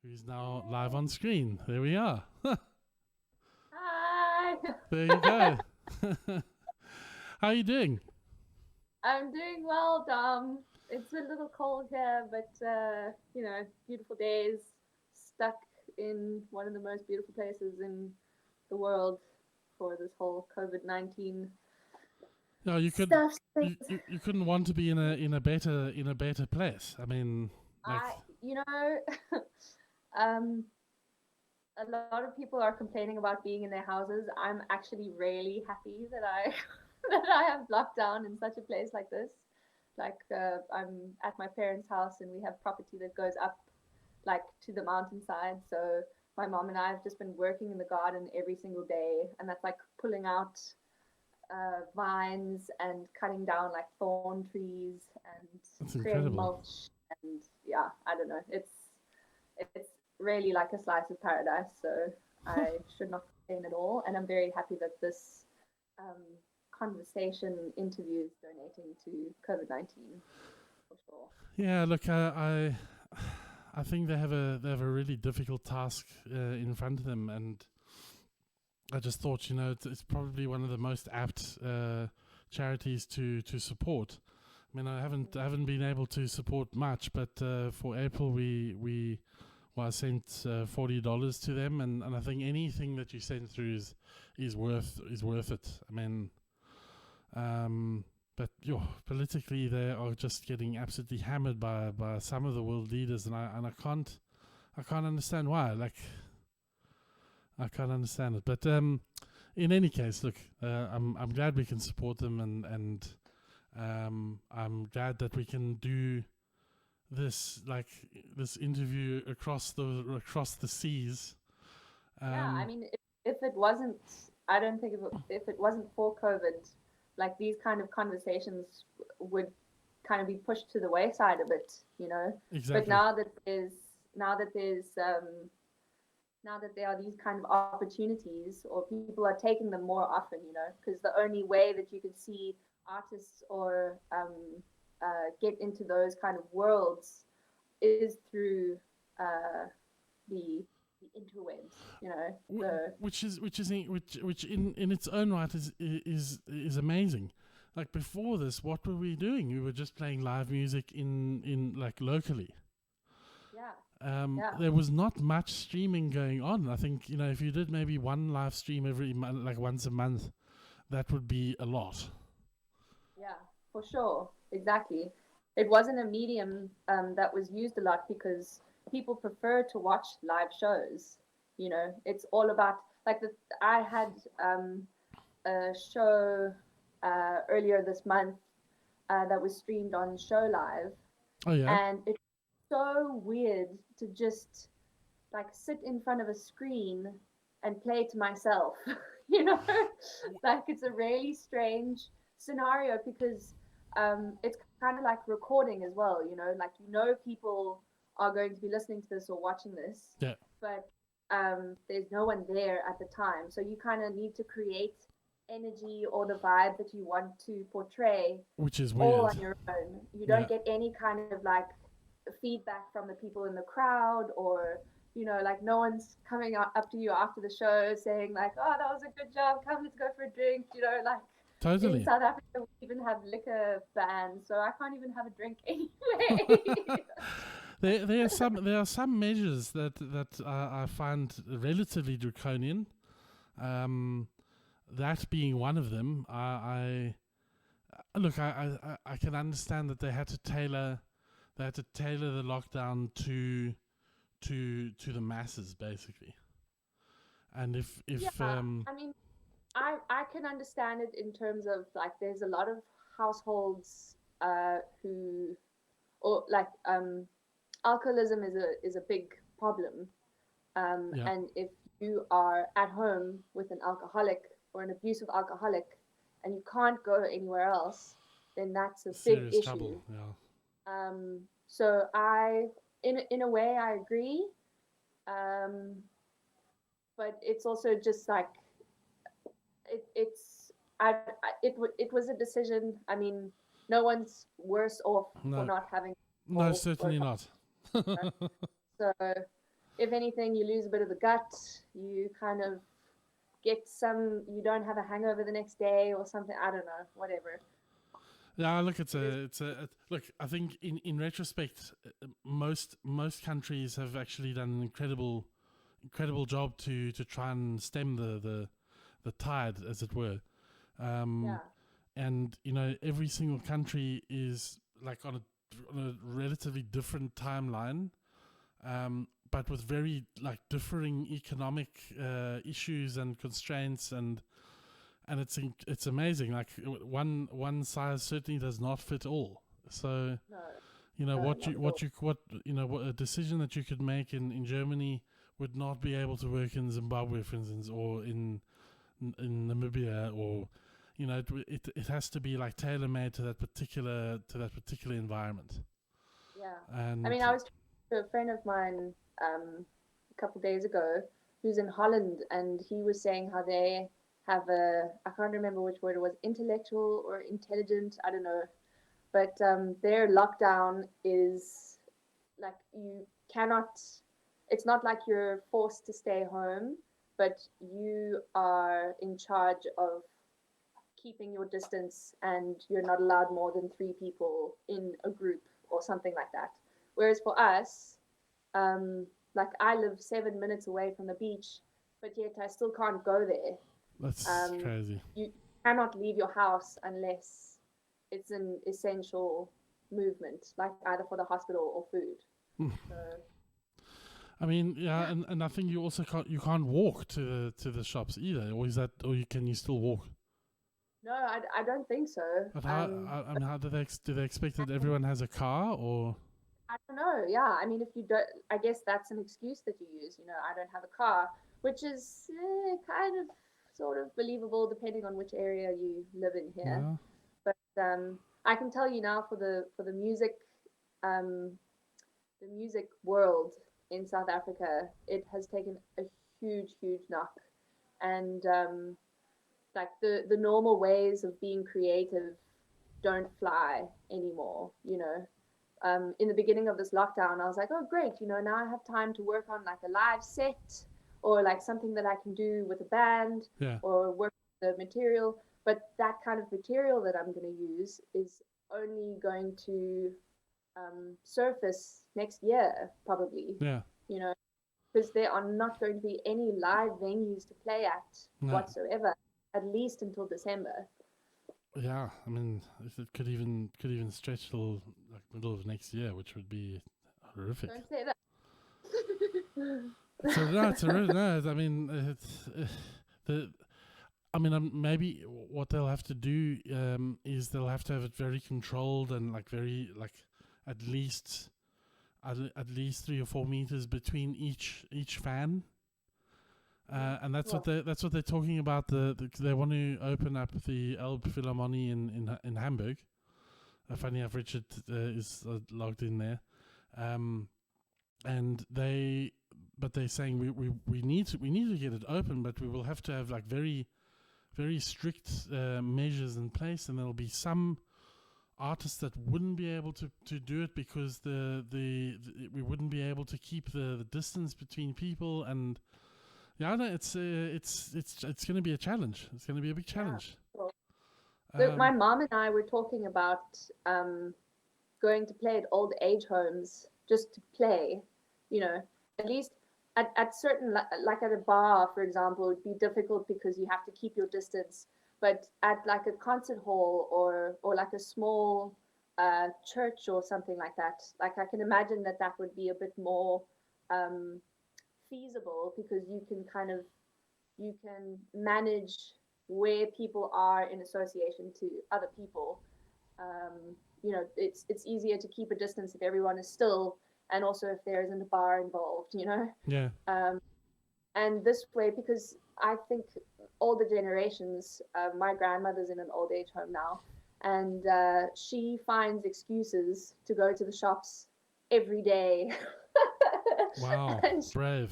who's now live on screen. There we are. Hi. There you go. How are you doing? I'm doing well, Dom. It's a little cold here, but beautiful days. Stuck in one of the most beautiful places in the world for this whole COVID-19 No, stuff. you couldn't want to be in a better place. I mean, like, a lot of people are complaining about being in their houses. I'm actually really happy that I that I have lockdown in such a place like this. I'm at my parents' house and we have property that goes up like to the mountainside. So my mom and I have just been working in the garden every single day, and that's like pulling out vines and cutting down like thorn trees that's and creating incredible. mulch. And yeah, I don't know. It's really like a slice of paradise. So I should not complain at all. And I'm very happy that this conversation interview is donating to COVID-19 for sure. Yeah, look, I think they have a really difficult task in front of them, and I just thought, it's probably one of the most apt charities to support. I mean, I haven't been able to support much, but for April I sent $40 to them, and I think anything that you send through is worth it. I mean, but politically they are just getting absolutely hammered by some of the world leaders, and I can't understand why. Like, I can't understand it. But in any case, look, I'm glad we can support them, and I'm glad that we can do this interview across the seas. I mean, if it wasn't, I don't think if it wasn't for COVID, like these kind of conversations would kind of be pushed to the wayside a bit, Exactly. But now that there are these kind of opportunities, or people are taking them more often, because the only way that you could see artists or get into those kind of worlds is through the interwebs, which in its own right is amazing. Like, before this, what were we doing? We were just playing live music in like locally. There was not much streaming going on. I think, if you did maybe one live stream every month, like once a month, that would be a lot. Yeah, for sure. Exactly. It wasn't a medium that was used a lot because people prefer to watch live shows. It's all about, like, I had a show earlier this month that was streamed on Show Live. Oh yeah. And it's so weird to just like sit in front of a screen and play to myself. Like, it's a really strange scenario because it's kind of like recording as well, like, people are going to be listening to this or watching this, yeah, but there's no one there at the time, so you kind of need to create energy or the vibe that you want to portray, which is all weird. on your own. You don't get any kind of like feedback from the people in the crowd, or like no one's coming up to you after the show saying like, oh, that was a good job, come, let's go for a drink, like. Totally. In South Africa, we even have liquor bans, so I can't even have a drink anyway. There are some measures that I find relatively draconian. That being one of them. I can understand that they had to tailor the lockdown to the masses, basically. And if I mean, I can understand it in terms of like there's a lot of households who, or like alcoholism is a big problem, and if you are at home with an alcoholic or an abusive alcoholic and you can't go anywhere else, then that's a big issue. Trouble. Yeah. So in a way I agree, but it's also just like it was a decision. I mean, no one's worse off for not having. No, certainly not. So if anything, you lose a bit of the gut. You kind of you don't have a hangover the next day or something. I don't know, whatever. Yeah, look, look. I think in retrospect, most countries have actually done an incredible job to try and stem the tide, as it were. Yeah. And every single country is like on a relatively different timeline, but with very like differing economic issues and constraints, and it's amazing. Like one size certainly does not fit all. So No. what a decision that you could make in Germany would not be able to work in Zimbabwe, for instance, or in Namibia, or it has to be like tailor made to that particular environment. Yeah. And I mean, I was talking to a friend of mine a couple of days ago who's in Holland, and he was saying how they have I can't remember which word it was, intellectual or intelligent, I don't know, but their lockdown is like you cannot, it's not like you're forced to stay home, but you are in charge of keeping your distance, and you're not allowed more than 3 people in a group or something like that. Whereas for us, like I live 7 minutes away from the beach, but yet I still can't go there. That's crazy. You cannot leave your house unless it's an essential movement, like either for the hospital or food. So, I mean, yeah, and I think you also can't walk to the shops either, or can you still walk? No, I don't think so. But how do they expect that everyone has a car, or? I don't know. Yeah, I mean, if you don't, I guess that's an excuse that you use. I don't have a car, which is kind of sort of believable depending on which area you live in here. Yeah. But I can tell you now, for the music world in South Africa, it has taken a huge knock, and like the normal ways of being creative don't fly anymore. In the beginning of this lockdown, I was like, oh great, now I have time to work on like a live set, or like something that I can do with a band, or work with the material. But that kind of material that I'm going to use is only going to surface next year, probably. Yeah. Because there are not going to be any live venues to play at whatsoever, at least until December. Yeah, I mean, it could even stretch till like middle of next year, which would be horrific. Don't say that. Maybe what they'll have to do is they'll have to have it very controlled, and like very like at least 3 or 4 meters between each fan. And that's what they're talking about. They want to open up the Elbphilharmonie in Hamburg. Funny enough, Richard is logged in there, and they're saying we need to get it open, but we will have to have like very very strict measures in place, and there'll be some artists that wouldn't be able to do it because we wouldn't be able to keep the distance between people. And yeah, no, it's going to be a challenge. It's going to be a big challenge. Yeah, cool. So my mom and I were talking about going to play at old age homes, just to play. At least at certain, like at a bar, for example, it would be difficult because you have to keep your distance. But at like a concert hall or like a small church or something like that, like I can imagine that would be a bit more feasible, because you can manage where people are in association to other people. It's easier to keep a distance if everyone is still, and also if there isn't a bar involved. Yeah. And this way, because I think older generations, my grandmother's in an old age home now, and she finds excuses to go to the shops every day. Wow, brave.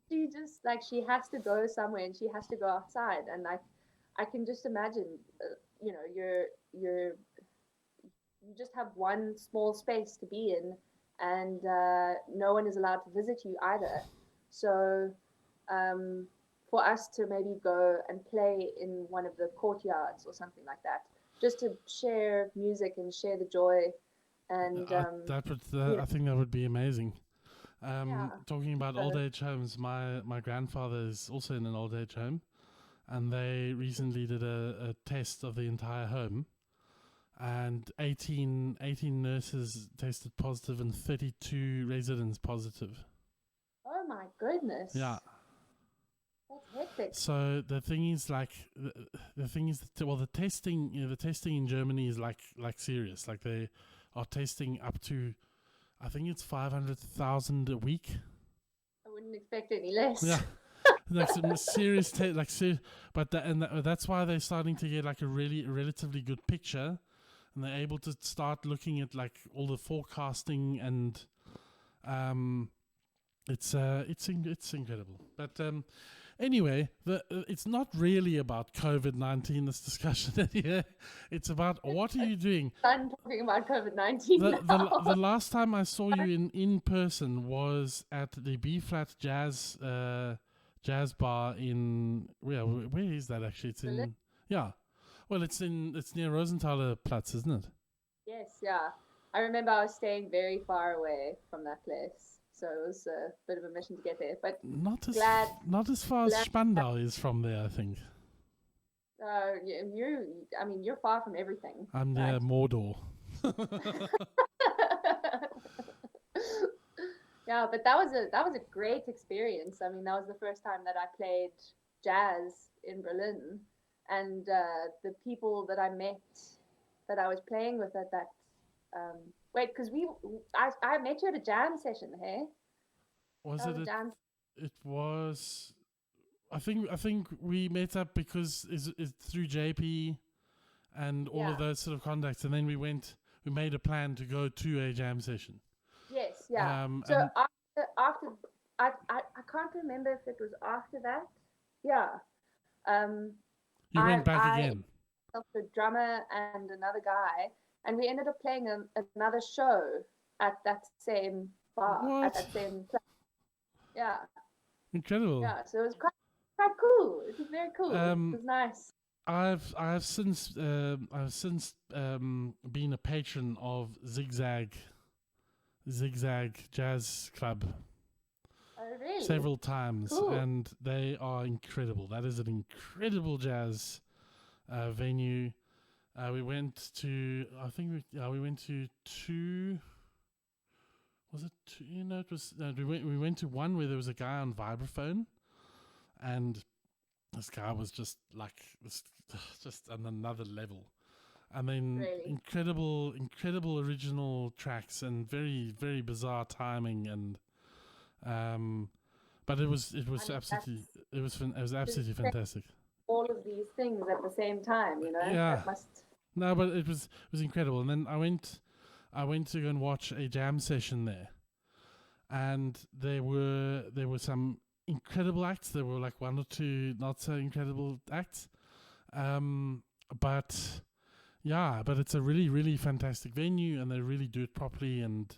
She just like, she has to go somewhere, and she has to go outside, and like I can just imagine, you just have one small space to be in, and no one is allowed to visit you either. So for us to maybe go and play in one of the courtyards or something like that, just to share music and share the joy. And I think that would be amazing. yeah. Talking about old age homes, my grandfather is also in an old age home, and they recently did a test of the entire home, and 18 nurses tested positive and 32 residents positive. Oh my goodness. Yeah. That's hectic. So the thing is, like, the thing is, the testing, the testing in Germany is like serious. Like, they are testing up to, I think it's 500,000 a week. I wouldn't expect any less. Yeah. Like some serious, but that's why they're starting to get like a relatively good picture, and they're able to start looking at like all the forecasting, and it's incredible. But anyway, it's not really about COVID-19, this discussion here. It's about what are you doing. I'm talking about COVID-19 the last time I saw you in person was at the B-flat jazz bar in where is that actually? It's in Berlin? Yeah. Well, it's near Rosenthaler Platz, isn't it? Yes, yeah. I remember I was staying very far away from that place, so it was a bit of a mission to get there. But not as far as Spandau is from there, I think. You're far from everything. I'm near Mordor. Yeah, but that was a great experience. I mean, that was the first time that I played jazz in Berlin, and the people that I met, that I was playing with at that. Because I met you at a jam session, hey? Was it? It was. I think we met up because it's through JP, and all of those sort of contacts, and then we made a plan to go to a jam session. Yes, yeah. So after I can't remember if it was after that. Yeah. You went back again. The drummer and another guy, and we ended up playing another show at that same bar. What? At that same place. Yeah. Incredible. Yeah. So it was quite cool. It was very cool. It was nice. I've since been a patron of Zigzag Jazz Club. Oh, really? Several times, cool. And they are incredible. That is an incredible jazz venue. We went to, I think we went to two. Was it two? It was. We went to one where there was a guy on vibraphone, and this guy was just on another level. I mean, really? incredible original tracks and very, very bizarre timing, and but it was absolutely fantastic. All of these things at the same time, Yeah. That must. No, but it was incredible. And then I went to go and watch a jam session there, and there were some incredible acts. There were like one or two not so incredible acts, but it's a really, really fantastic venue, and they really do it properly, and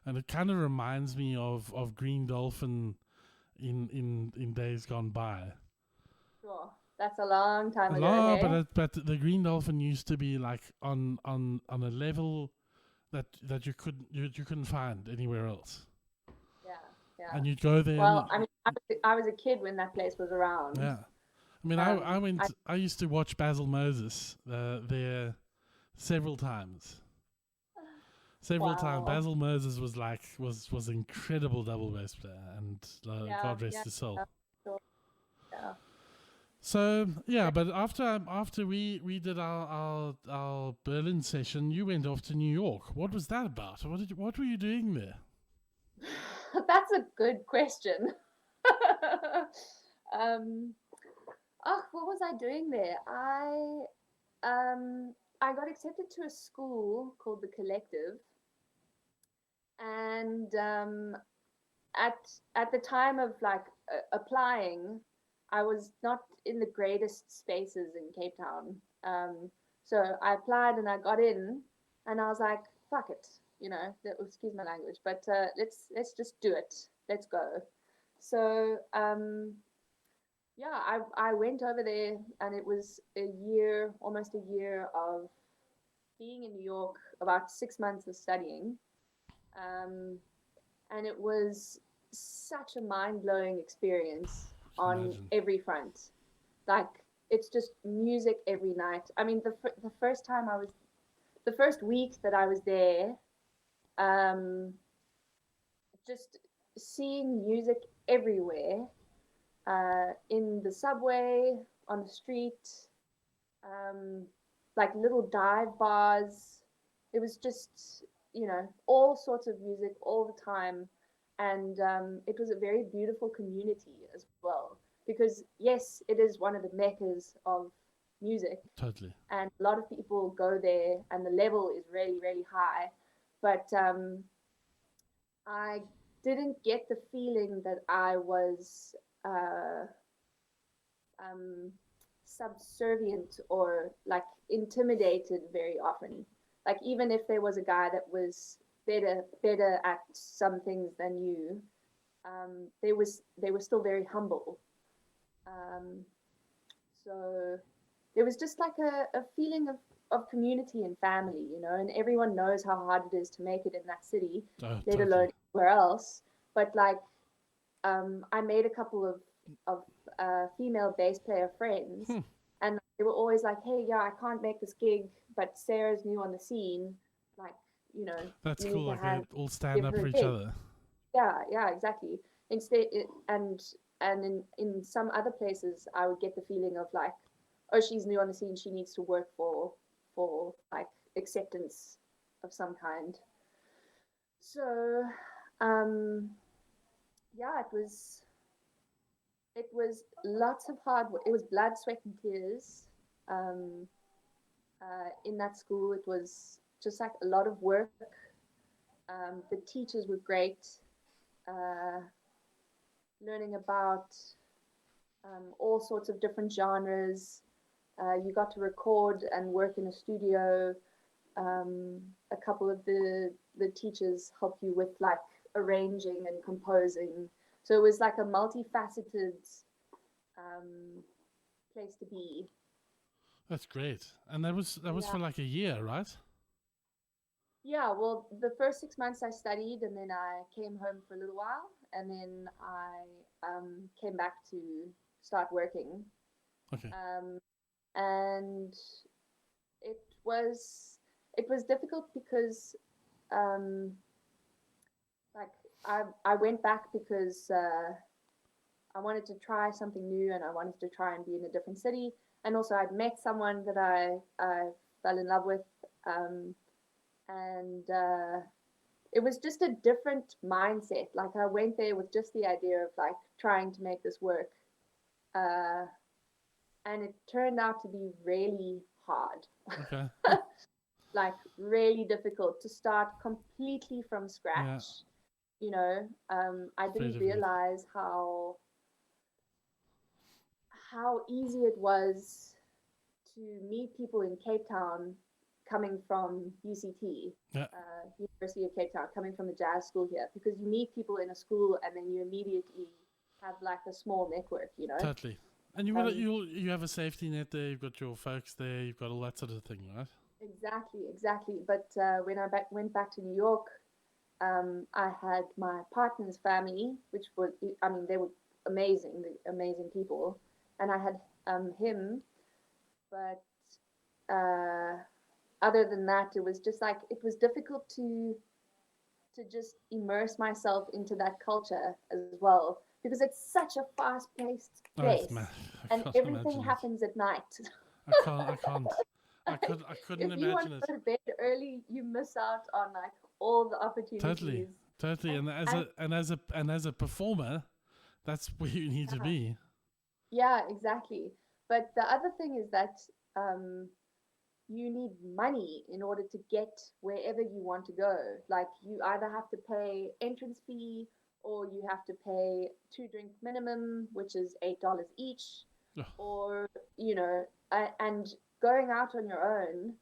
it kind of reminds me of Green Dolphin in days gone by. Sure. That's a long time ago. Hey? But the Green Dolphin used to be like on a level that you couldn't find anywhere else. Yeah. And you'd go there. Well, I mean, I was a kid when that place was around. Yeah. I mean, I used to watch Basil Moses there several times. Times. Basil Moses was incredible double bass player, and God rest his soul. Sure. Yeah. So but after we did our Berlin session, you went off to New York. What was that about? What were you doing there? That's a good question. What was I doing there? I got accepted to a school called the Collective, and at the time of applying, I was not in the greatest spaces in Cape Town. So I applied and I got in, and I was like, fuck it. excuse my language, but let's just do it. Let's go. So yeah, I went over there, and it was almost a year of being in New York, about 6 months of studying, and it was such a mind-blowing experience on every front. Like, it's just music every night. I mean, the first week that I was there, just seeing music everywhere, in the subway, on the street, like little dive bars. It was just, all sorts of music all the time. And it was a very beautiful community as well. Because, yes, it is one of the meccas of music. Totally. And a lot of people go there, and the level is really, really high. But I didn't get the feeling that I was subservient or like intimidated very often. Like, even if there was a guy that was better at some things than you, they were still very humble. So there was just like a feeling of community and family, and everyone knows how hard it is to make it in that city, let alone anywhere else. But like, I made a couple of female bass player friends, and they were always like, "Hey, yeah, I can't make this gig, but Sarah's new on the scene. Like, that's cool. Like they all stand up for each other." Yeah, exactly. And in some other places, I would get the feeling of like, oh, she's new on the scene, she needs to work for like acceptance of some kind. So, yeah, it was lots of hard work. It was blood, sweat, and tears. In that school, it was just like a lot of work. The teachers were great. Learning about all sorts of different genres. You got to record and work in a studio. A couple of the teachers help you with like arranging and composing. So it was like a multifaceted place to be. That's great. And that was for like a year, right? Yeah, well, the first 6 months I studied, and then I came home for a little while, and then I came back to start working. Okay. And it was difficult because like I went back because I wanted to try something new, and I wanted to try and be in a different city, and also I'd met someone that I fell in love with. And it was just a different mindset. Like, I went there with just the idea of like trying to make this work, and it turned out to be really hard. Okay. Like, really difficult to start completely from scratch. Yeah. I didn't realize how easy it was to meet people in Cape Town coming from UCT, University of Cape Town, coming from the jazz school here, because you meet people in a school and then you immediately have like a small network, Totally. And you have a safety net there, you've got your folks there, you've got all that sort of thing, right? Exactly. But when I went back to New York, I had my partner's family, which was, I mean, they were amazing people. And I had him, but other than that, it was just like, it was difficult to just immerse myself into that culture as well, because it's such a fast-paced place, and everything happens at night. I can't. I couldn't imagine it. If you want to go to bed early, you miss out on like all the opportunities. Totally. And as a performer, that's where you need to be. Yeah, exactly. But the other thing is that you need money in order to get wherever you want to go. Like, you either have to pay entrance fee, or you have to pay 2-drink minimum, which is $8 each, or and going out on your own,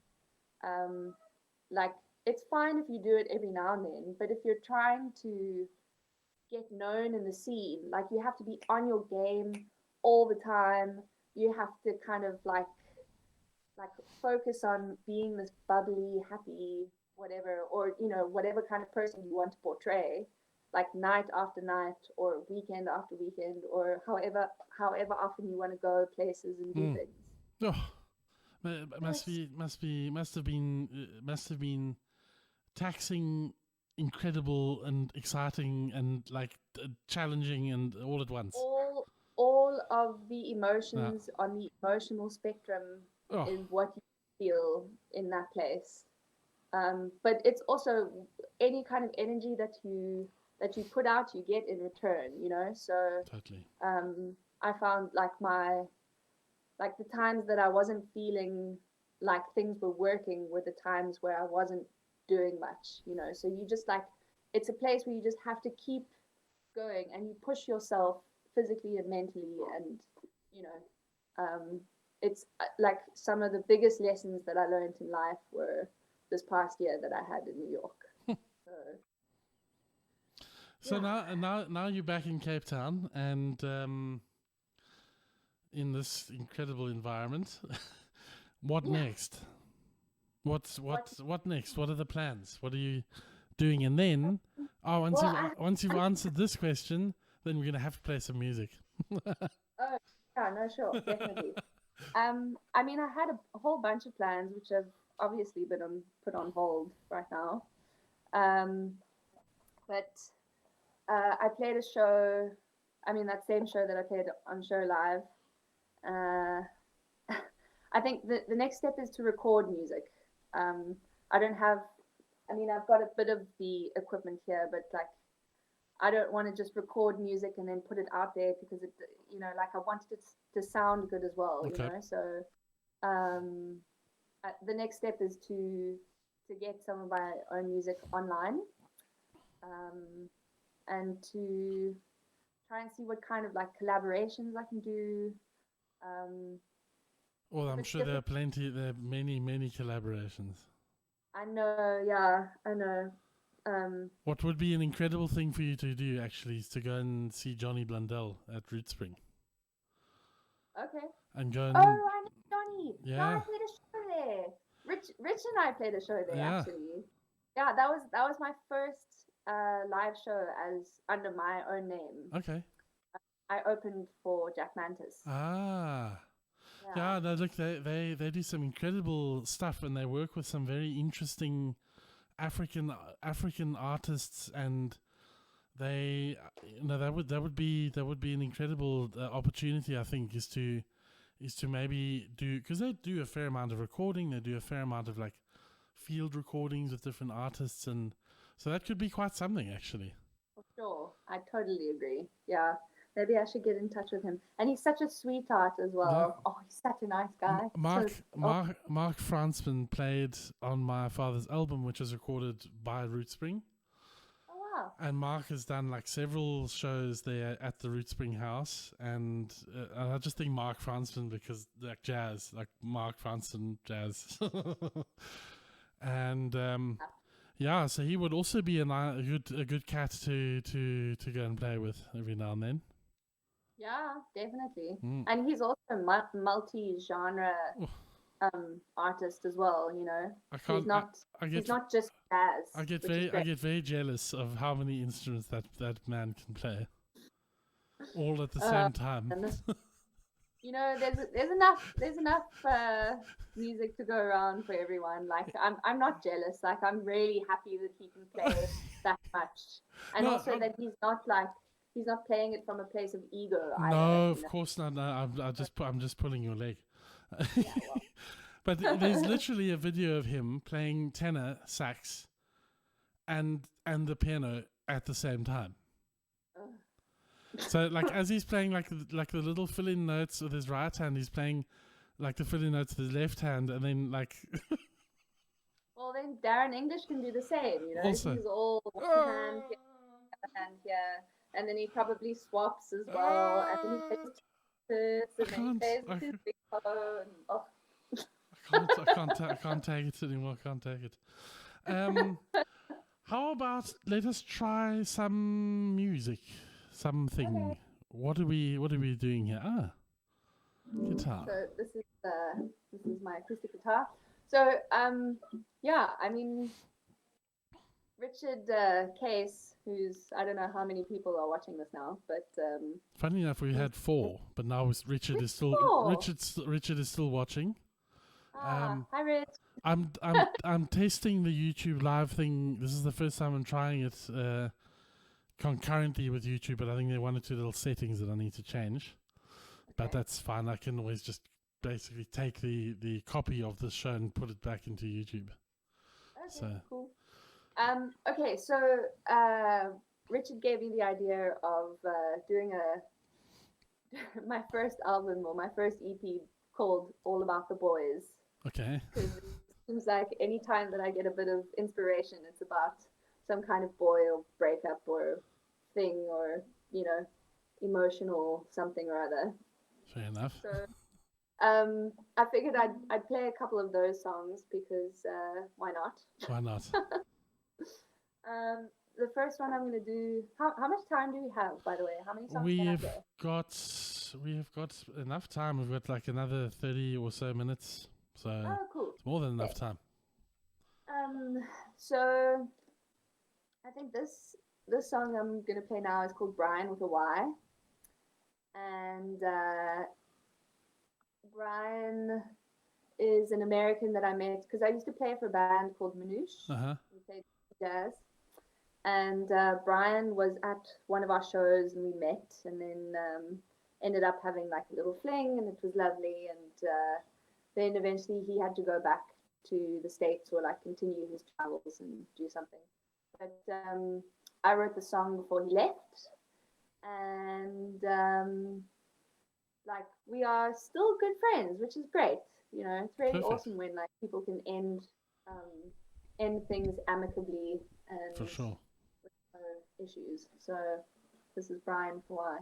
like, it's fine if you do it every now and then, but if you're trying to get known in the scene, like you have to be on your game all the time. You have to kind of like focus on being this bubbly, happy, whatever, or whatever kind of person you want to portray, like night after night or weekend after weekend or however often you want to go places and do things. Oh, must have been taxing, incredible, and exciting, and like challenging, and all at once. All of the emotions on the emotional spectrum is what you feel in that place. But it's also any kind of energy that you put out, you get in return. So totally. I found like the times that I wasn't feeling like things were working were the times where I wasn't doing much. So you just it's a place where you just have to keep going and you push yourself physically and mentally, and it's like some of the biggest lessons that I learned in life were this past year that I had in New York. So now you're back in Cape Town and in this incredible environment. What next? What next? What are the plans? What are you doing? And then once you've answered this question, then we're gonna have to play some music. Oh yeah, no, sure, definitely. I mean, I had a whole bunch of plans which have obviously been put on hold right now. But I played a show. I mean, that same show that I played on Show Live. I think the next step is to record music. I don't have. I mean, I've got a bit of the equipment here, but like, I don't want to just record music and then put it out there because it, like I wanted it to sound good as well. Okay. So the next step is to get some of my own music online, and to try and see what kind of like collaborations I can do. Well, I'm sure there are many collaborations. I know, yeah, I know. What would be an incredible thing for you to do, actually, is to go and see Johnny Blundell at Root Spring. Okay. And go and... Oh, I know Johnny. Yeah. No, I played a show there. Rich and I played a show there, Yeah. actually. Yeah, that was my first live show as under my own name. Okay. I opened for Jack Mantis. Ah. Yeah, no, look, they do some incredible stuff, and they work with some very interesting African artists, and they, that would be an incredible opportunity. I think is to maybe do, because they do a fair amount of recording, they do a fair amount of like field recordings with different artists, and so that could be quite something, actually. For sure, I totally agree. Yeah. Maybe I should get in touch with him. And he's such a sweetheart as well. Yeah. Oh, he's such a nice guy. Mark Fransman played on my father's album, which was recorded by Root Spring. Oh, wow. And Mark has done like several shows there at the Root Spring house. And I just think Mark Fransman, because like jazz, like Mark Fransman jazz. And yeah, so he would also be a good cat to go and play with every now and then. Yeah, definitely. And he's also a multi-genre artist as well, He's not just jazz. I get very jealous of how many instruments that man can play, all at the same time. There's enough music to go around for everyone. Like I'm not jealous. Like I'm really happy that he can play that much, and that he's not playing it from a place of ego. No, of course not. No, I'm just pulling your leg. Yeah, well. But there's literally a video of him playing tenor sax and the piano at the same time. So like as he's playing like the little fill-in notes with his right hand, he's playing like the fill-in notes with his left hand, and then like. Well, then Darren English can do the same, Also. He's all one hand here, other hand here, and then he probably swaps as well, and then he plays and then he plays his big phone. I can't take it anymore. I can't take it. How about let us try some music, something. Okay. What are we doing here? Guitar. So this is my acoustic guitar. So yeah, I mean Richard Case, who's I don't know how many people are watching this now, but Funny enough, we had 4, but now Richard is still Richard is still watching. Hi Rich. I'm testing the YouTube live thing. This is the first time I'm trying it concurrently with YouTube, but I think there are 1 or 2 little settings that I need to change. Okay. But that's fine. I can always just basically take the copy of the show and put it back into YouTube. Okay, so cool. Okay, so Richard gave me the idea of doing my first album or my first EP called All About the Boys. Okay. Because it seems like any time that I get a bit of inspiration, it's about some kind of boy or breakup or thing or, you know, emotional something or other. Fair enough. So I figured I'd play a couple of those songs because why not? Why not? The first one I'm going to do. How much time do we have, by the way? How many songs we have got enough time. We've got like another 30 or so minutes. So cool. It's more than enough time. So I think this song I'm going to play now is called Brian with a Y. And Brian is an American that I met because I used to play for a band called Manouche. Uh-huh. We played jazz. And Brian was at one of our shows and we met and then ended up having like a little fling and it was lovely. And then eventually he had to go back to the States or like continue his travels and do something. But I wrote the song before he left. And like we are still good friends, which is great. You know, it's really Perfect. awesome when like people can end things amicably and for sure with no issues. So this is Brian for Why.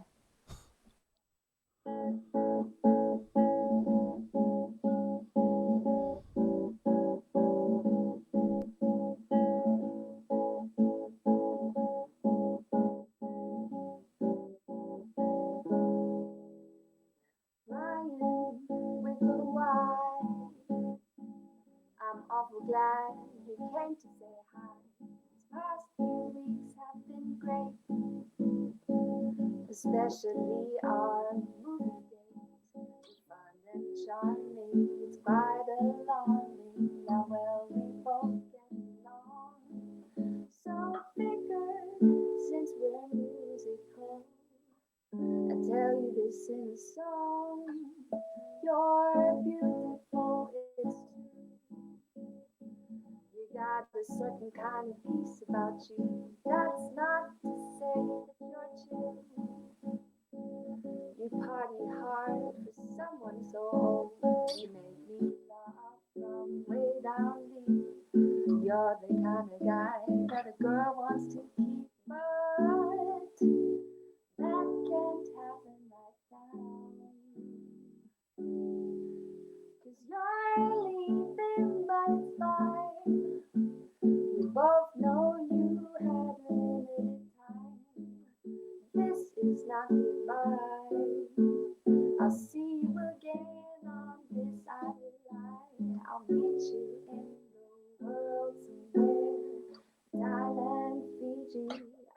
Glad you came to say hi. These past few weeks have been great, especially our movie dates. Fun and charming, it's quite alarming how well we both get along. So figure, since we're musical, I tell you this in a song. You're beautiful, it's true. Got a certain kind of peace about you. That's not to say that you're chill. You party hard for someone so old. You make me laugh from way down deep. You're the kind of guy that a girl wants to keep, but that can't happen right now. 'Cause you're leaving, but it's fine. We both know you had limited time. This is not goodbye. I'll see you again on this island. I'll meet you in the world somewhere. Thailand, Fiji,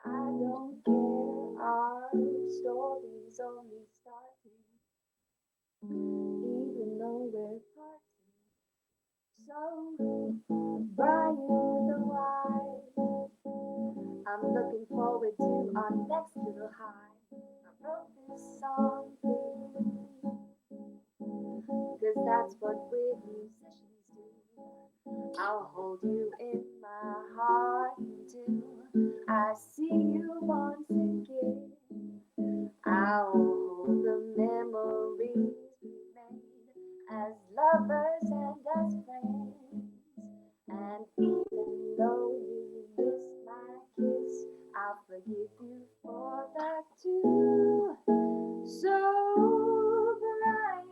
I don't care. Our story's only starting, even though we're parting. So, Brian with a Y. I'm looking forward to our next little high. I wrote this song for you, 'cause that's what we musicians do. I'll hold you in my heart until I see you once again. I'll hold the memories we made as lovers and as friends. And even though you missed my kiss, I'll forgive you for that too. So, Brian,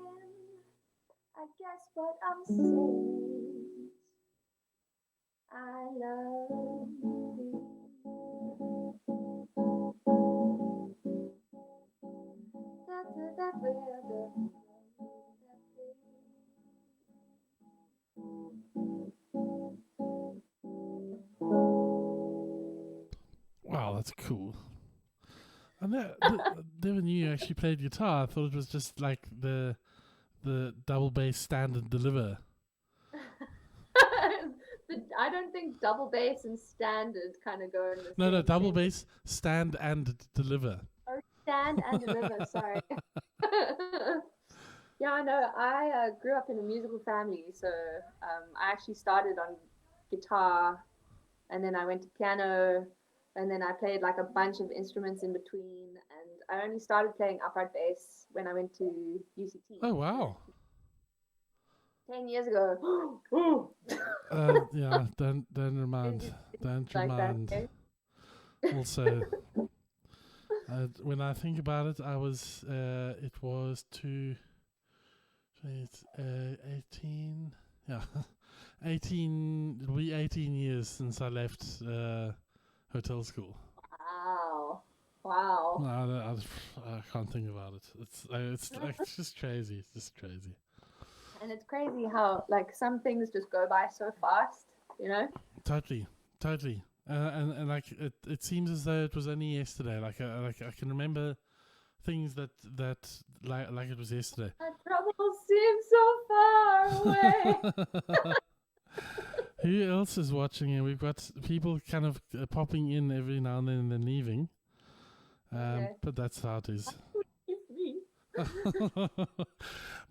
I guess what I'm saying is I love Wow, that's cool. And never knew you actually played guitar. I thought it was just like the double bass stand and deliver. But I don't think double bass and standard kind of go in the same. No, double bass, stand and deliver. Oh, stand and deliver. Sorry. Yeah, I know. I grew up in a musical family, so I actually started on guitar, and then I went to piano, and then I played like a bunch of instruments in between, and I only started playing upright bass when I went to UCT. Oh wow! 10 years ago. Yeah, don't remind. Don't like remind. That, okay? Also, when I think about it, it was 18. Yeah, 18. It'll be 18 years since I left hotel school. Wow. No, I can't think about it. It's just crazy. It's just crazy. And it's crazy how like some things just go by so fast, you know? Totally. And like it seems as though it was only yesterday. Like I can remember things that like it was yesterday. Our trouble seems so far away. Who else is watching here? We've got people kind of popping in every now and then and then leaving. Okay. But that's how it is.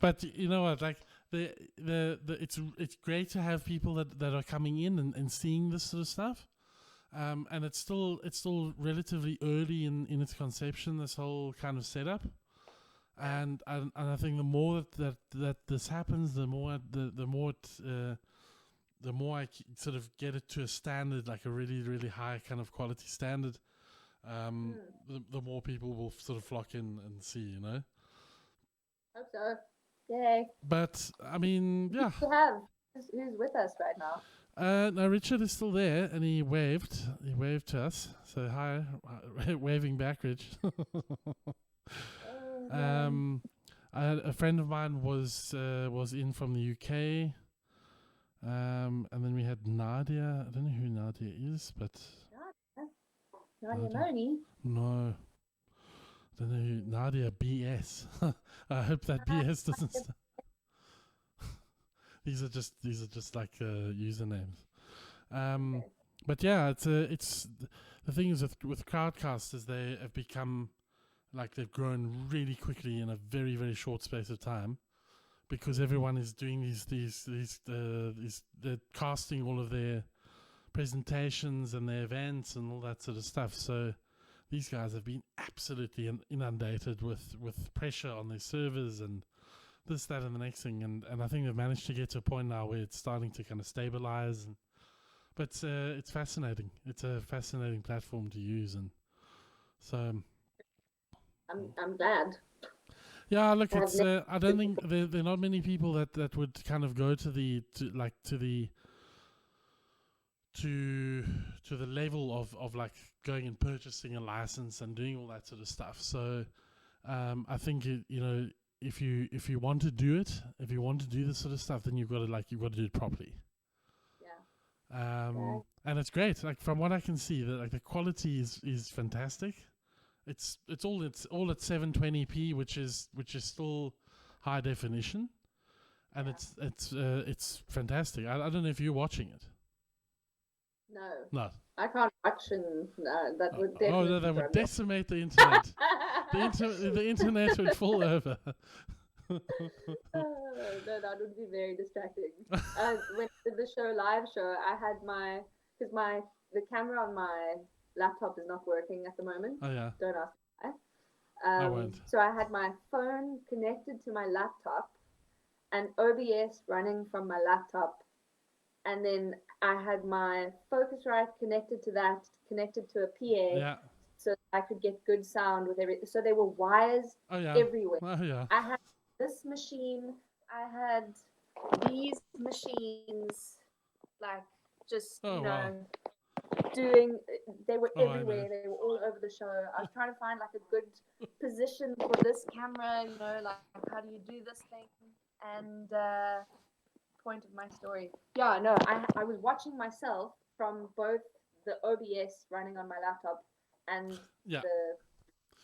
But you know what? Like it's great to have people that are coming in and seeing this sort of stuff. And it's still relatively early in its conception, this whole kind of setup. And I think the more that this happens, the more I sort of get it to a standard, like a really, really high kind of quality standard, the more people will sort of flock in and see, you know? Hope so. Yay. But, I mean, yeah. Who's with us right now? No, Richard is still there, and he waved. He waved to us. So, hi. Waving back, Rich. I had a friend of mine was in from the UK. And then we had Nadia. I don't know who Nadia is, but Nadia Moni? No. I don't know who Nadia BS. I hope that BS doesn't stop. These are just like usernames. Okay. But yeah, it's the thing is with Crowdcast is they have become like they've grown really quickly in a very, very short space of time. Because everyone is doing they're casting all of their presentations and their events and all that sort of stuff. So these guys have been absolutely inundated with pressure on their servers and this, that, and the next thing. And I think they've managed to get to a point now where it's starting to kind of stabilize. But it's fascinating. It's a fascinating platform to use, and so I'm glad. Yeah, look, it's. I don't think there are not many people that would kind of go to the level of like going and purchasing a license and doing all that sort of stuff. So, I think if you want to do it, if you want to do this sort of stuff, then you've got to do it properly. Yeah. And it's great. Like from what I can see, the quality is fantastic. It's all at 720p, which is still high definition, and it's fantastic. I don't know if you're watching it. No. I can't watch, and that would definitely. Oh no, that would decimate the internet. the internet would fall over. No, that would be very distracting. When I did the live show, I had the camera on my laptop is not working at the moment. Oh yeah. Don't ask why. I won't. So I had my phone connected to my laptop and OBS running from my laptop, and then I had my Focusrite connected to a PA, so I could get good sound with everything. So there were wires everywhere. Oh yeah. I had this machine. I had these machines, like just wow. doing. They were Oh, I know. everywhere. They were all over the show. I was trying to find like a good position for this camera. You know, like how do you do this thing? And point of my story. Yeah, no, I was watching myself from both the OBS running on my laptop and Yeah.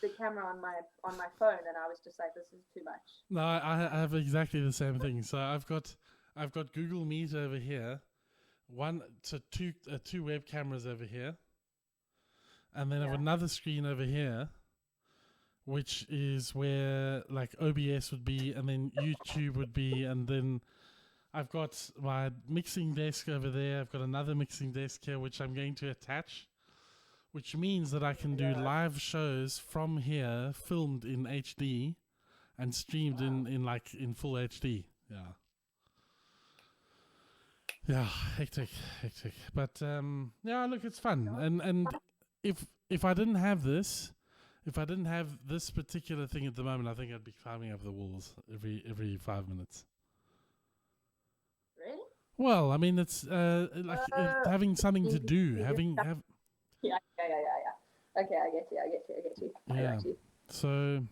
the camera on my phone, and I was just like, this is too much. No, I have exactly the same thing. So I've got Google Meet over here, two web cameras over here, and then I have another screen over here, which is where like OBS would be, and then YouTube would be, and then I've got my mixing desk over there. I've got another mixing desk here, which I'm going to attach, which means that I can do live shows from here, filmed in HD, and streamed in full HD. Yeah, hectic. But yeah, look, it's fun. And if I didn't have this particular thing at the moment, I think I'd be climbing up the walls every 5 minutes. Really? Well, I mean, it's having something to do. Yeah. Okay, I get you. Yeah. So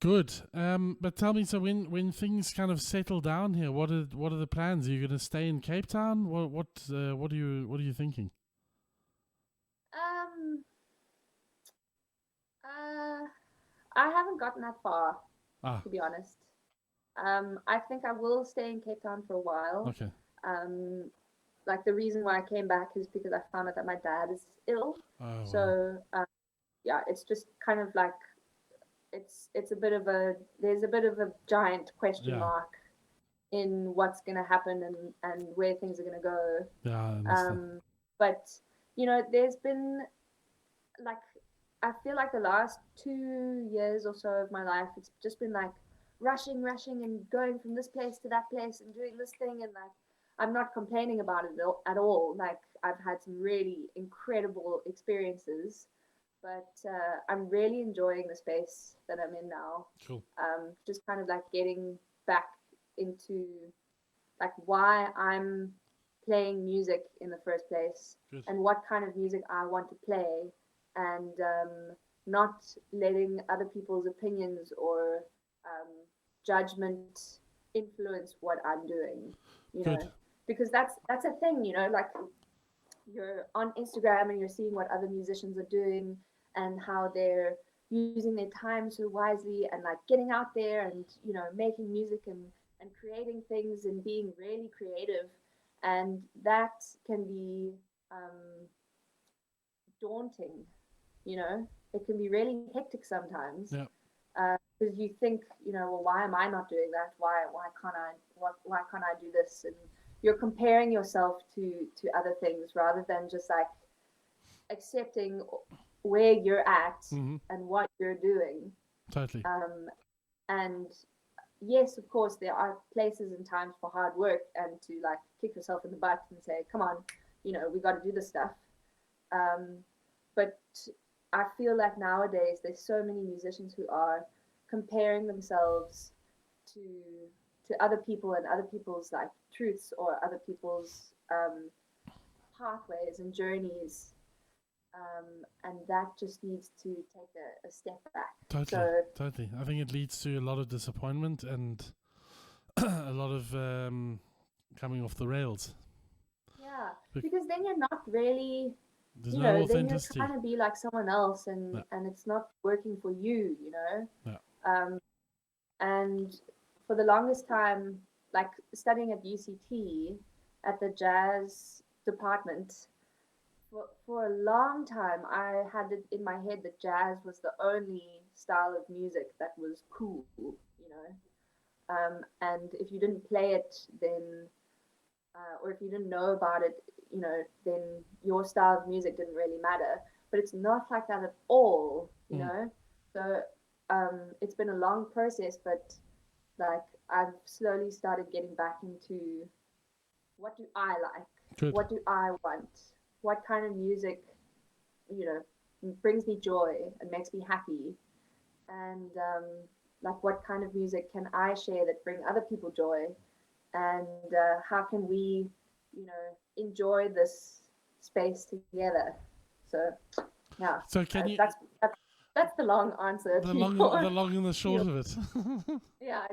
good. But tell me, so when things kind of settle down here, what are the plans? Are you going to stay in Cape Town? What are you thinking? I haven't gotten that far, to be honest. I think I will stay in Cape Town for a while. Okay. Like the reason why I came back is because I found out that my dad is ill. Oh, so yeah, it's just kind of like there's a bit of a giant question mark in what's going to happen and where things are going to go. Yeah, I understand. But you know, there's been like, I feel like the last 2 years or so of my life, it's just been like rushing and going from this place to that place and doing this thing, and like I'm not complaining about it at all. Like I've had some really incredible experiences, but I'm really enjoying the space that I'm in now. Cool. Just kind of like getting back into like why I'm playing music in the first place. Good. And what kind of music I want to play, and not letting other people's opinions or judgment influence what I'm doing, you know, because that's a thing, you know, like you're on Instagram and you're seeing what other musicians are doing and how they're using their time so wisely and like getting out there and, you know, making music and creating things and being really creative, and that can be daunting, you know. It can be really hectic sometimes. Yeah. Because you think, you know, well, why am I not doing that? Why can't I do this? And you're comparing yourself to other things rather than just like accepting where you're at and what you're doing. Totally. And yes, of course, there are places and times for hard work and to like kick yourself in the butt and say, come on, you know, we got to do this stuff. But I feel like nowadays there's so many musicians who are comparing themselves to other people and other people's like truths or other people's pathways and journeys, and that just needs to take a step back. Totally. I think it leads to a lot of disappointment and a lot of coming off the rails. Yeah, because then you're not really. There's you no know, authenticity. then you're trying to be like someone else, and it's not working for you, you know. Yeah. And for the longest time, like studying at UCT at the jazz department, for a long time, I had it in my head that jazz was the only style of music that was cool, you know. And if you didn't play it, then or if you didn't know about it, you know, then your style of music didn't really matter. But it's not like that at all, you know. So it's been a long process, but like I've slowly started getting back into what do I like? Good. What do I want? What kind of music, you know, brings me joy and makes me happy? And like what kind of music can I share that bring other people joy? And how can we, you know, enjoy this space together. So yeah. So can you That's the long answer. the long and the short of it? Yeah,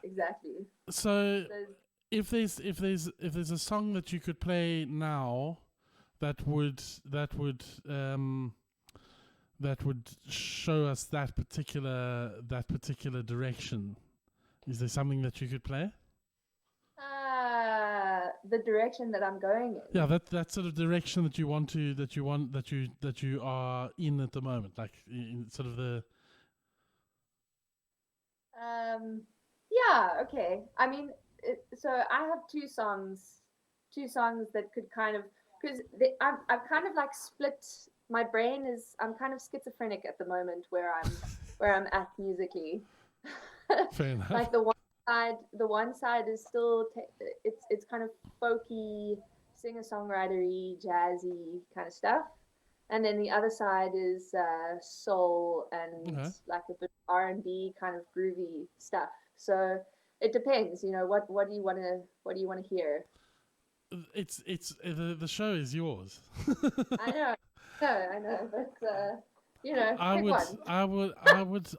exactly. So if there's a song that you could play now that would show us that particular direction, is there something that you could play? The direction that I'm going in. Yeah, that sort of direction that you are in at the moment, like in sort of the. Yeah. Okay. I mean, so I have two songs that could kind of, because I've kind of like split. My brain is, I'm kind of schizophrenic at the moment where I'm at musically. Fair enough. Like the one side is still it's kind of folky, singer-songwritery, jazzy kind of stuff, and then the other side is soul and like a bit R&B kind of groovy stuff. So it depends, what do you want to hear? It's the show is yours. I know, but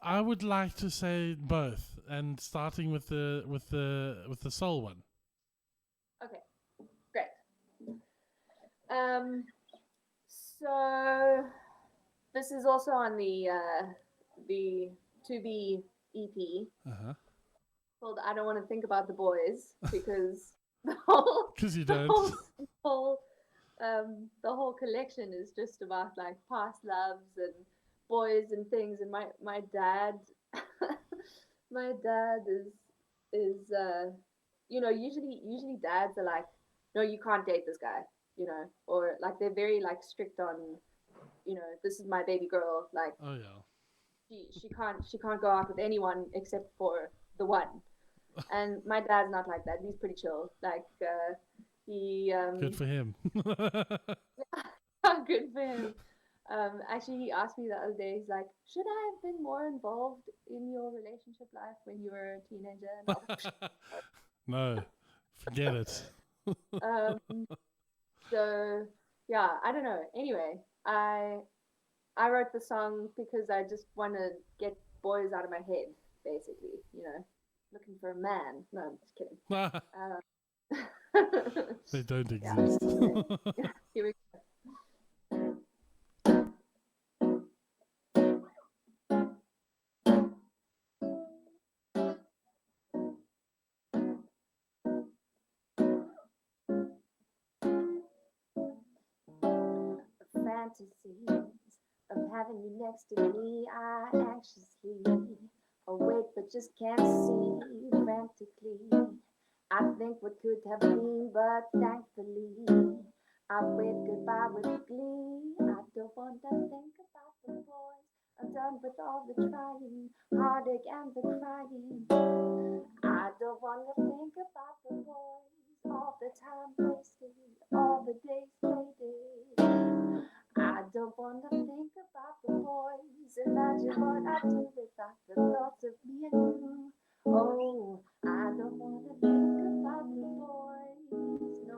I would like to say both, and starting with the soul one. Okay, great. So this is also on the To Be EP called "I Don't Want to Think About the Boys," because because you don't. The whole collection is just about like past loves and boys and things. And my dad, my dad is usually dads are like, no, you can't date this guy, or like they're very like strict on, this is my baby girl, like, oh yeah, she can't go out with anyone except for the one. And my dad's not like that. He's pretty chill. Like he good for him. Good for him. Actually, he asked me the other day. He's like, "Should I have been more involved in your relationship life when you were a teenager?" No, forget it. So yeah, I don't know. Anyway, I wrote the song because I just want to get boys out of my head, basically. Looking for a man. No, I'm just kidding. They don't exist. Here we go. Fantasies of having you next to me, I anxiously awake but just can't see frantically. I think what could have been, but thankfully I wave goodbye with glee. I don't want to think about the boys. I'm done with all the trying, heartache and the crying. I don't want to think about the boys, all the time wasted, all the days faded. I don't want to think about the boys. Imagine what I do without the thoughts of me and you. Oh, I don't want to think about the boys. No.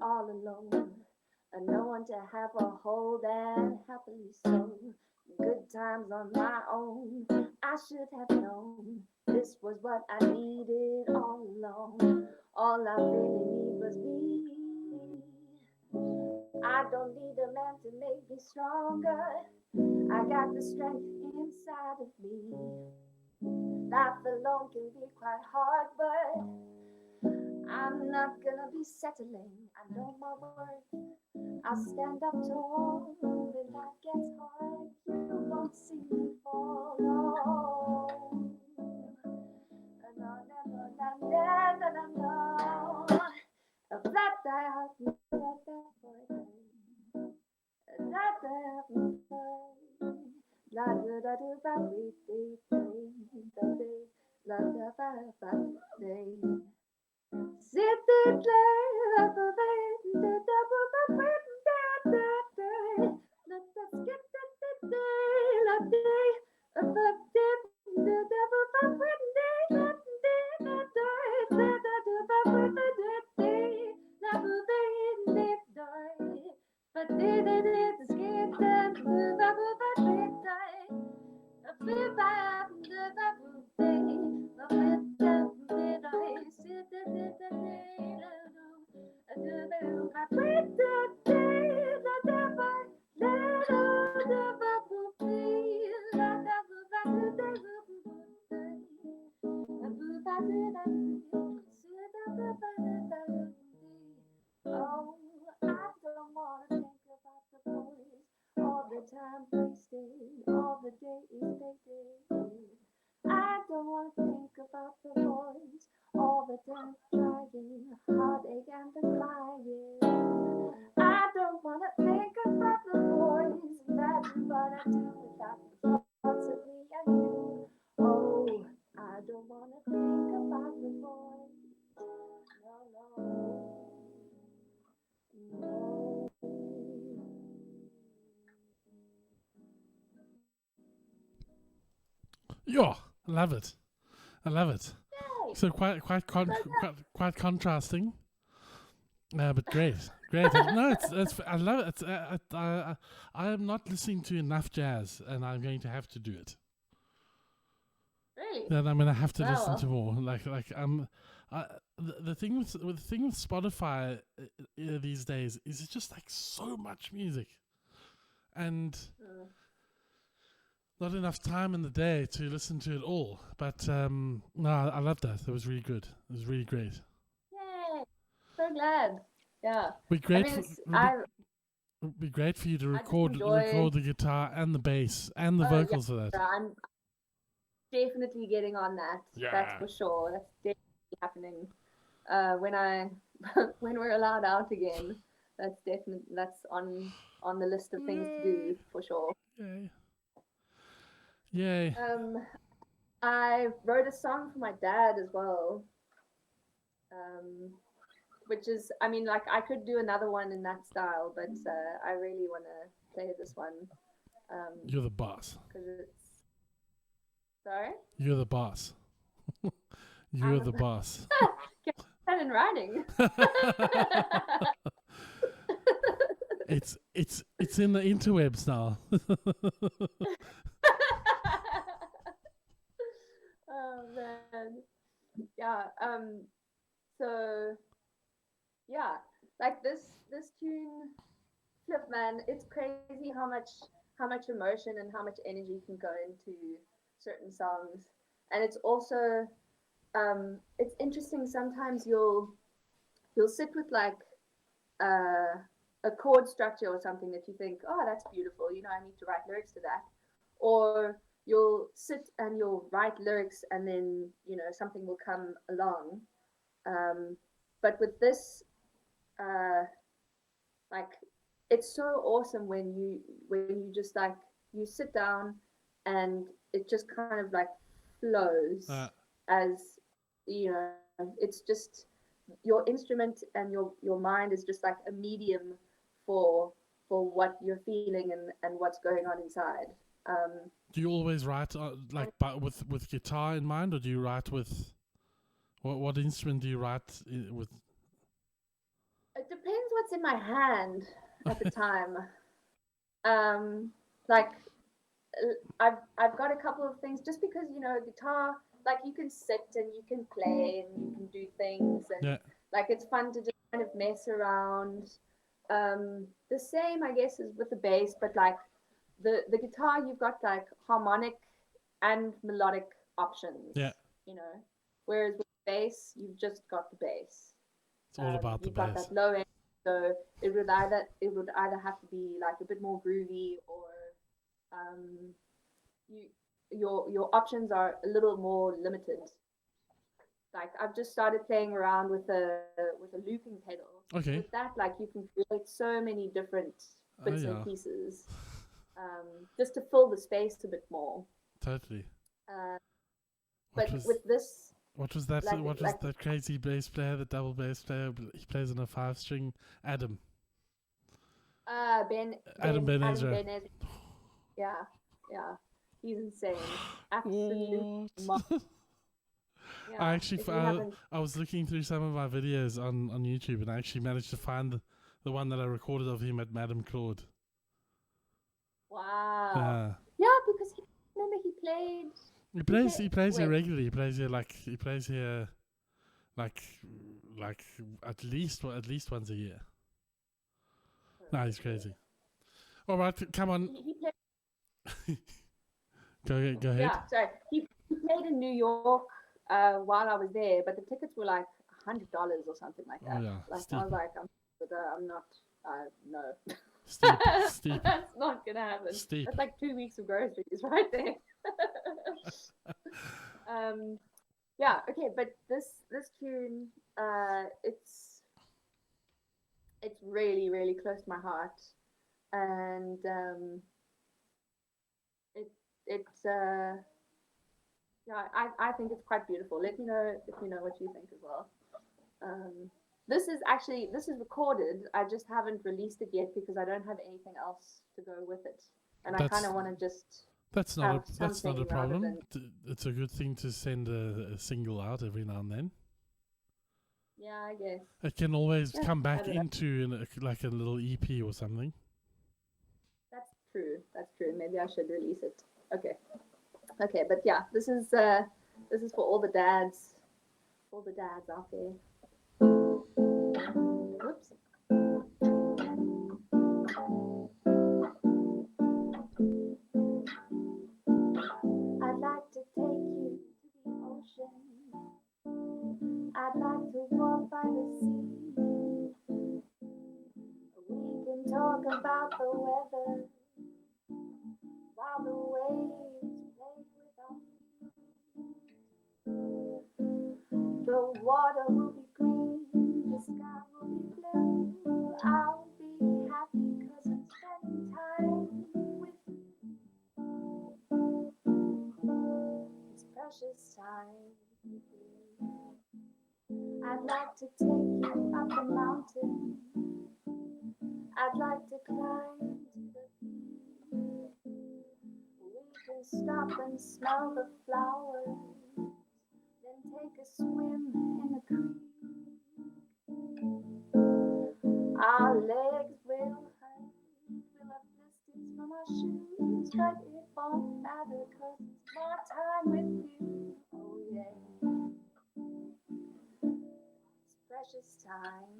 All alone, and no one to have a hold, and happily so. Good times on my own. I should have known this was what I needed all along. All I really need was me. I don't need a man to make me stronger. I got the strength inside of me. Life alone can be quite hard, but I'm not gonna be settling. I know my worth. I'll stand up tall when life gets hard. You won't see me fall. No. A flat tire, la da da da ba we da la da ba ba day. Sit the day la ba ba da da ba ba da da day. Let us get the day la day ba da da ba ba day la day da da da da da ba time wasted, all the days faded. I don't want to think about the boys, all the time trying, heartache and the crying. I don't want to think about the boys, imagine what I do without the thoughts of me and you. Oh, I don't want to think about the boys. No, no, no. Yeah, I love it. I love it. Yay! So quite contrasting, but great. No, it's I love it. I am not listening to enough jazz, and I'm going to have to do it. Really? Then I'm gonna have to Oh, listen well. to more. The thing with Spotify these days is it's just like so much music, and not enough time in the day to listen to it all. But no, I loved that. It was really good. It was really great. Yay! So glad. Yeah. Be I great. mean, It'd be great for you to I just record enjoy. the guitar and the bass and the Yeah, vocals of that. I'm definitely getting on that. That's Yeah. for sure. That's definitely happening. When I when we're allowed out again, that's on the list of things to do for sure. Yay. Yay. I wrote a song for my dad as well. Which is, I mean, like I could do another one in that style, but I really want to play this one. You're the boss. Because it's sorry. You're the boss. You're the boss. Get that in writing. It's in the interwebs now. Oh man. Yeah. So yeah, like this tune, Flip Man, it's crazy how much emotion and how much energy can go into certain songs. And it's also it's interesting sometimes you'll sit with like a chord structure or something that you think, oh, that's beautiful, I need to write lyrics to that. Or you'll sit and you'll write lyrics and then, something will come along. But with this, like, it's so awesome when you just like, you sit down and it just kind of like flows as, it's just your instrument and your mind is just like a medium for what you're feeling and what's going on inside. Do you always write with guitar in mind, or do you write with what instrument do you write with? It depends what's in my hand at the time. Like I've got a couple of things just because guitar, like you can sit and you can play and you can do things and like it's fun to just kind of mess around. The same I guess is with the bass, but like the guitar you've got like harmonic and melodic options. Yeah. Whereas with bass you've just got the bass. It's all about the you've bass. Got that low end, so it would either have to be like a bit more groovy or your options are a little more limited. Like I've just started playing around with a looping pedal. Okay. With that, like you can create so many different bits and pieces, just to fill the space a bit more. Totally. But with this, what was that? What was that crazy bass player, the double bass player? He plays on a 5-string. Adam. Ben Ezra. Yeah. He's insane. Absolute monster. Yeah, I was looking through some of my videos on YouTube, and I actually managed to find the one that I recorded of him at Madame Claude. Wow. Yeah, because remember he played. He plays here regularly. He plays here like at least once a year. No, he's crazy. All right, come on. He played. Go ahead. Yeah, sorry. He played in New York while I was there, but the tickets were like $100 or something like that. Oh, yeah. Like I was like, I'm not. No. Steep. That's not gonna happen. Steep. That's like 2 weeks of groceries right there. Yeah. Okay, but this tune, it's really really close to my heart, and yeah, I think it's quite beautiful. Let me know if you know what you think as well. This is recorded. I just haven't released it yet because I don't have anything else to go with it, and I kind of want to just. That's not a problem. It's a good thing to send a single out every now and then. Yeah, I guess. It can always come back into like a little EP or something. That's true. Maybe I should release it. Okay, but yeah, this is for all the dads out there. Whoops. I'd like to take you to the ocean. I'd like to walk by the sea. We can talk about the weather while the waves play with our feet. The water will be green, the sky will be blue. I'll be happy 'cause I'm spending time with you. It's precious time. I'd like to take you up a mountain. I'd like to climb to the peak. We can stop and smell the flowers, then take a swim in the creek. Our legs will hurt, we'll have blisters from our shoes, but it won't matter 'cause it's more time with you. Oh yeah. Precious time.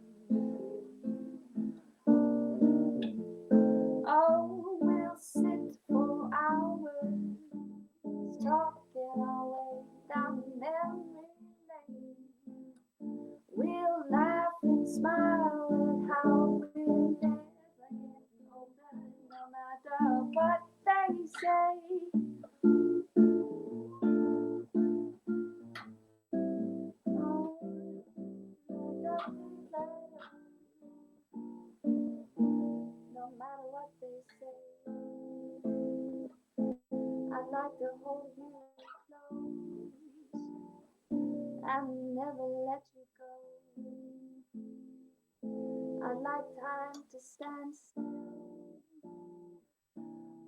Oh, we'll sit for hours, talking our way down memory lane. We'll laugh and smile at how we're never getting older, no matter what they say. No matter what they say, I'd like to hold you close and never let you go. I'd like time to stand still,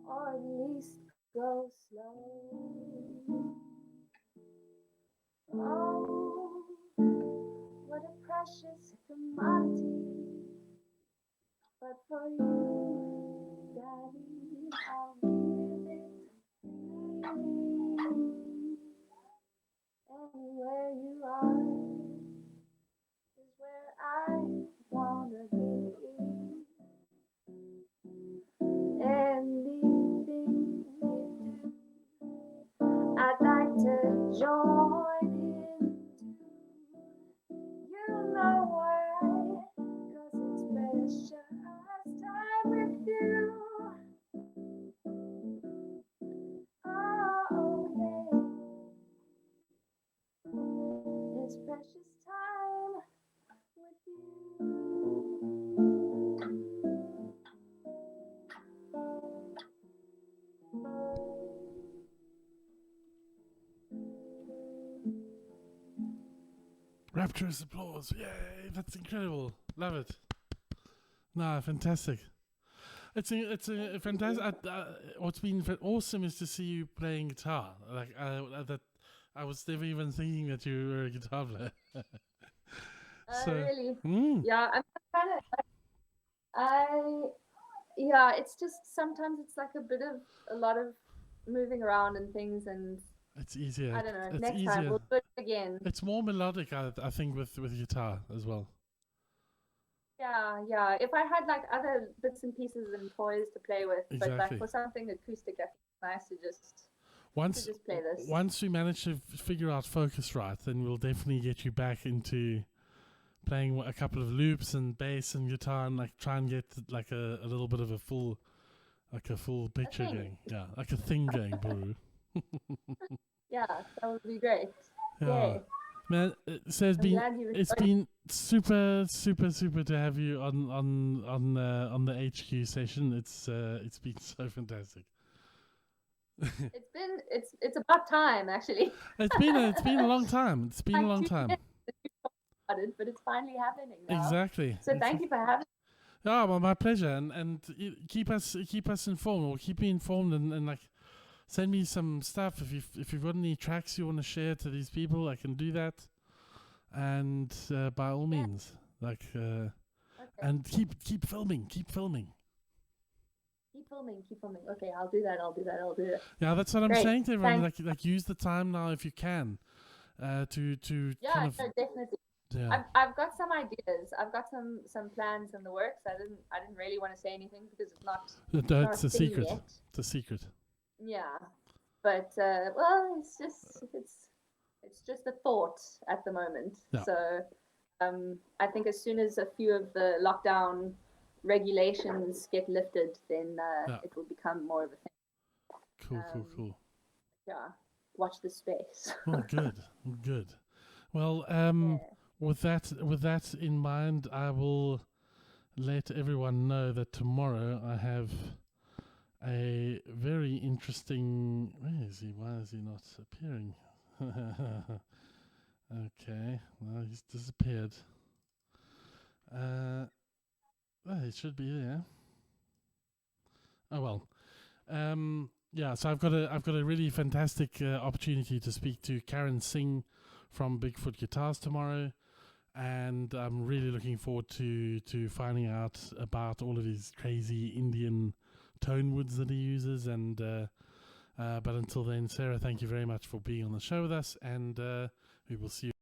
or at least go slow. Oh, what a precious commodity. But for you, Daddy, I'll give it freely. Anywhere you are is where I wanna be. Anything you do, I'd like to join in too. You know why, 'cause it's precious time with you. Oh yeah, it's precious time with you. Rapturous applause. Yay, that's incredible. Love it. Nah, fantastic. It's a fantastic. What's been awesome is to see you playing guitar. Like that, I was never even thinking that you were a guitar player. Really? Yeah, I'm kind of. Yeah, it's just sometimes it's like a lot of moving around and things, and it's easier. I don't know. It's Next easier. time we'll do it again. It's more melodic, I think, with guitar as well. Yeah. If I had like other bits and pieces and toys to play with, exactly. But like for something acoustic, I think it's nice to just play this. Once we manage to figure out Focusrite, then we'll definitely get you back into playing a couple of loops and bass and guitar, and like try and get like a little bit of a full picture going. Yeah, like a thing going, Buru. Yeah, that would be great. Yeah. Yay. Man, so I'm glad you it's enjoyed been super to have you on the HQ session. It's been so fantastic. It's about time, actually. It's been a long time. It's been a long time. But it's finally happening now. Exactly. So thank you for having me. Yeah, well, my pleasure. And keep us informed, or keep me informed, and like send me some stuff if you've got any tracks you want to share to these people. I can do that. And by all means, like Okay. and keep filming. Keep filming. Okay, I'll do that. Yeah, that's what I'm Great, saying to everyone. thanks. Like use the time now if you can, to Yeah, kind of no, definitely. yeah. I've got some ideas. I've got some plans in the works. I didn't really want to say anything because it's not That's a thing secret. yet. It's a secret. Yeah, but well, it's just a thought at the moment. Yeah. So I think as soon as a few of the lockdown regulations get lifted, then it will become more of a thing. Cool. Yeah, watch the space. Oh, good. Well, Yeah. with that in mind, I will let everyone know that tomorrow I have a very interesting. Where is he? Why is he not appearing? Okay, well, he's disappeared. Well, he should be there. Oh well. Yeah, so I've got a really fantastic opportunity to speak to Karen Singh from Bigfoot Guitars tomorrow, and I'm really looking forward to finding out about all of these crazy Indian tone woods that he uses. And but until then, Sarah, thank you very much for being on the show with us, and we will see you